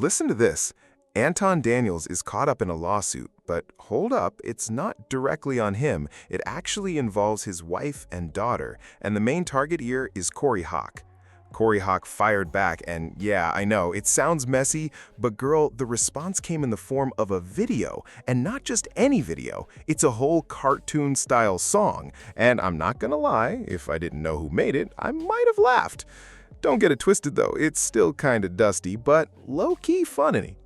Listen to this. Anton Daniels is caught up in a lawsuit, but hold up, it's not directly on him. It actually involves his wife and daughter, and the main target here is Corey Hawk. Corey Hawk fired back, and yeah, I know, it sounds messy, but girl, the response came in the form of a video, and not just any video. It's a whole cartoon-style song, and I'm not gonna lie, if I didn't know who made it, I might have laughed. Don't get it twisted though, it's still kinda dusty, but low-key funny.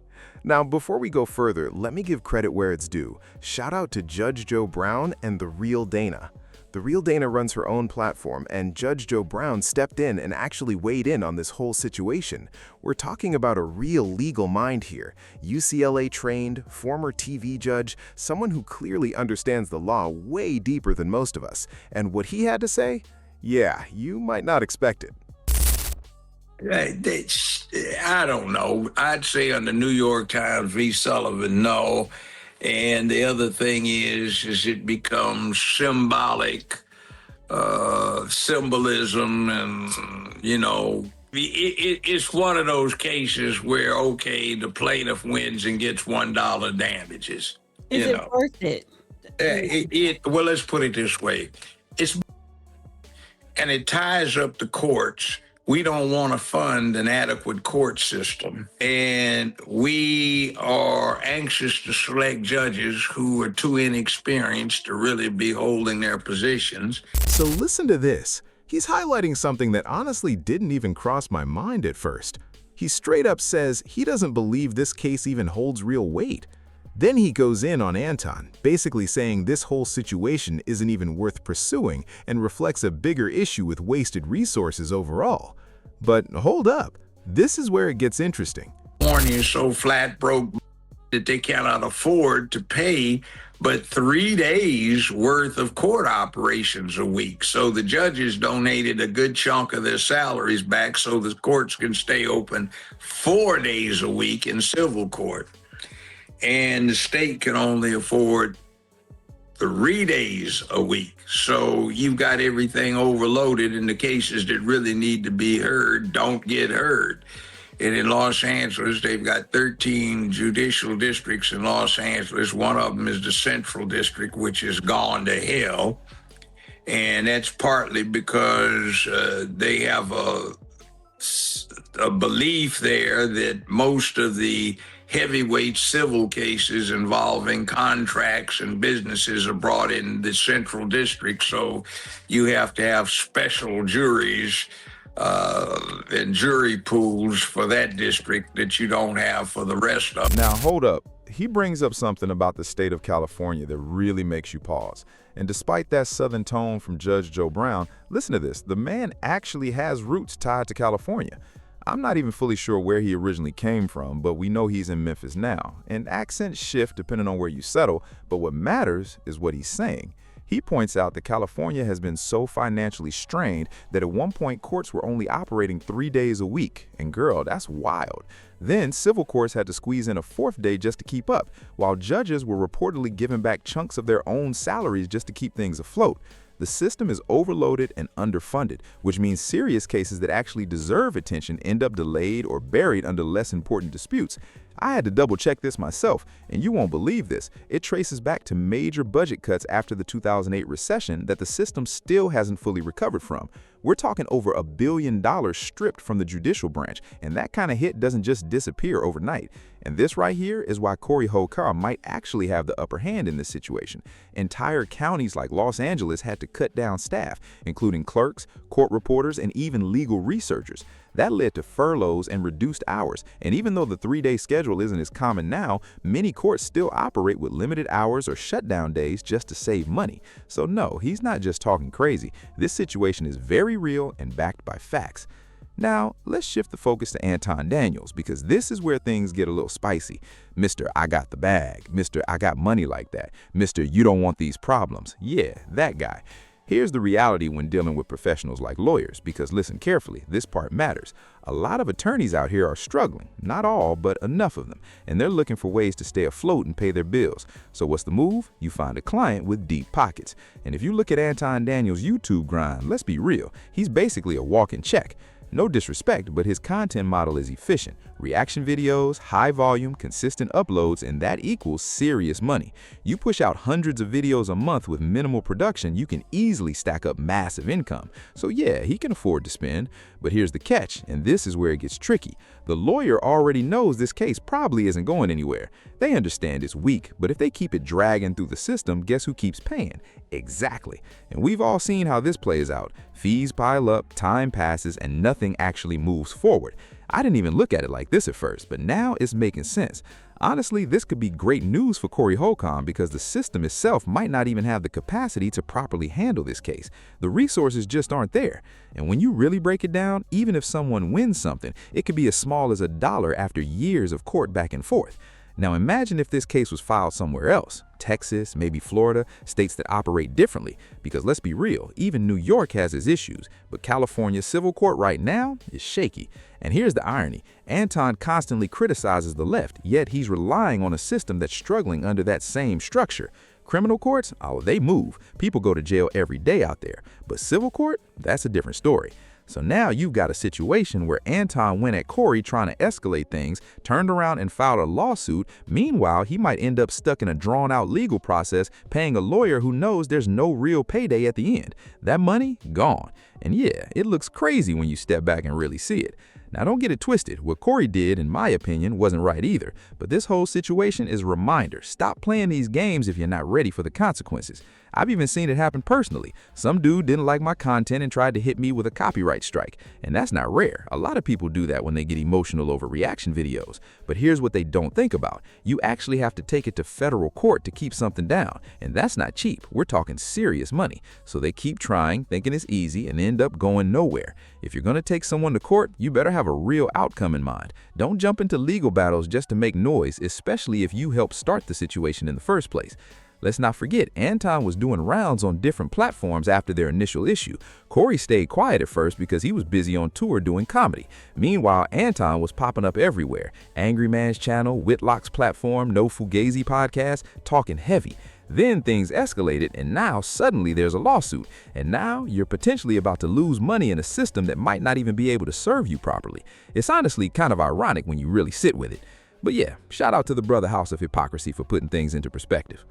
Now, before we go further, let me give credit where it's due. Shout out to Judge Joe Brown and The Real Dana. The Real Dana runs her own platform, and Judge Joe Brown stepped in and actually weighed in on this whole situation. We're talking about a real legal mind here. UCLA trained, former TV judge, someone who clearly understands the law way deeper than most of us. And what he had to say? Yeah, you might not expect it. I don't know. I'd say on the New York Times v. Sullivan, no. And the other thing is it becomes symbolic, symbolism, and, it's one of those cases where, okay, the plaintiff wins and gets $1 damages. Is it worth it? Well, let's put it this way. And it ties up the courts. We don't want to fund an adequate court system, and we are anxious to select judges who are too inexperienced to really be holding their positions. So listen to this. He's highlighting something that honestly didn't even cross my mind at first. He straight up says he doesn't believe this case even holds real weight. Then he goes in on Anton, basically saying this whole situation isn't even worth pursuing and reflects a bigger issue with wasted resources overall. But hold up, this is where it gets interesting. California is so flat broke that they cannot afford to pay but 3 days worth of court operations a week. So the judges donated a good chunk of their salaries back so the courts can stay open 4 days a week in civil court. And the state can only afford 3 days a week. So you've got everything overloaded, and the cases that really need to be heard don't get heard. And in Los Angeles, they've got 13 judicial districts in Los Angeles. One of them is the Central District, which has gone to hell. And that's partly because they have a belief there that most of the heavyweight civil cases involving contracts and businesses are brought in the Central District, so you have to have special juries and jury pools for that district that you don't have for the rest of them. Now hold up, he brings up something about the state of California that really makes you pause. And despite that southern tone from Judge Joe Brown, listen to this, the man actually has roots tied to California. I'm not even fully sure where he originally came from, but we know he's in Memphis now. And accents shift depending on where you settle, but what matters is what he's saying. He points out that California has been so financially strained that at one point courts were only operating 3 days a week. And girl, that's wild. Then civil courts had to squeeze in a 4th day just to keep up, while judges were reportedly giving back chunks of their own salaries just to keep things afloat. The system is overloaded and underfunded, which means serious cases that actually deserve attention end up delayed or buried under less important disputes. I had to double check this myself, and you won't believe this. It traces back to major budget cuts after the 2008 recession that the system still hasn't fully recovered from. We're talking over $1 billion stripped from the judicial branch, and that kind of hit doesn't just disappear overnight. And this right here is why Corey Hawk might actually have the upper hand in this situation. Entire counties like Los Angeles had to cut down staff, including clerks, court reporters, and even legal researchers. That led to furloughs and reduced hours, and even though the 3-day schedule isn't as common now, many courts still operate with limited hours or shutdown days just to save money. So no, he's not just talking crazy. This situation is very real and backed by facts. Now, let's shift the focus to Anton Daniels, because this is where things get a little spicy. Mr. I got the bag, Mr. I got money like that, Mr. You don't want these problems. Yeah, that guy. Here's the reality when dealing with professionals like lawyers, because listen carefully, this part matters. A lot of attorneys out here are struggling, not all, but enough of them, and they're looking for ways to stay afloat and pay their bills. So what's the move? You find a client with deep pockets. And if you look at Anton Daniels' YouTube grind, let's be real, he's basically a walking check. No disrespect, but his content model is efficient, Reaction videos, high volume, consistent uploads, and that equals serious money. You push out hundreds of videos a month with minimal production, you can easily stack up massive income. So yeah, he can afford to spend. But here's the catch, and this is where it gets tricky. The lawyer already knows this case probably isn't going anywhere. They understand it's weak, but if they keep it dragging through the system, guess who keeps paying? Exactly. And we've all seen how this plays out. Fees pile up, time passes, and nothing actually moves forward. I didn't even look at it like this at first, but now it's making sense. Honestly, this could be great news for Corey Holcomb because the system itself might not even have the capacity to properly handle this case. The resources just aren't there. And when you really break it down, even if someone wins something, it could be as small as $1 after years of court back and forth. Now imagine if this case was filed somewhere else, Texas, maybe Florida, states that operate differently, because let's be real, even New York has its issues, but California's civil court right now is shaky. And here's the irony, Anton constantly criticizes the left, yet he's relying on a system that's struggling under that same structure. Criminal courts, oh, they move. People go to jail every day out there. But civil court, that's a different story. So now you've got a situation where Anton went at Corey trying to escalate things, turned around and filed a lawsuit. Meanwhile, he might end up stuck in a drawn-out legal process, paying a lawyer who knows there's no real payday at the end. That money, gone. And yeah, it looks crazy when you step back and really see it. Now don't get it twisted, what Corey did, in my opinion, wasn't right either. But this whole situation is a reminder, stop playing these games if you're not ready for the consequences. I've even seen it happen personally. Some dude didn't like my content and tried to hit me with a copyright strike. And that's not rare. A lot of people do that when they get emotional over reaction videos. But here's what they don't think about. You actually have to take it to federal court to keep something down. And that's not cheap. We're talking serious money. So they keep trying, thinking it's easy, and end up going nowhere. If you're going to take someone to court, you better have a real outcome in mind. Don't jump into legal battles just to make noise, especially if you helped start the situation in the first place. Let's not forget, Anton was doing rounds on different platforms after their initial issue. Corey stayed quiet at first because he was busy on tour doing comedy. Meanwhile, Anton was popping up everywhere. Angry Man's channel, Whitlock's platform, No Fugazi podcast, talking heavy. Then things escalated, and now suddenly there's a lawsuit. And now you're potentially about to lose money in a system that might not even be able to serve you properly. It's honestly kind of ironic when you really sit with it. But yeah, shout out to the brother House of Hypocrisy for putting things into perspective.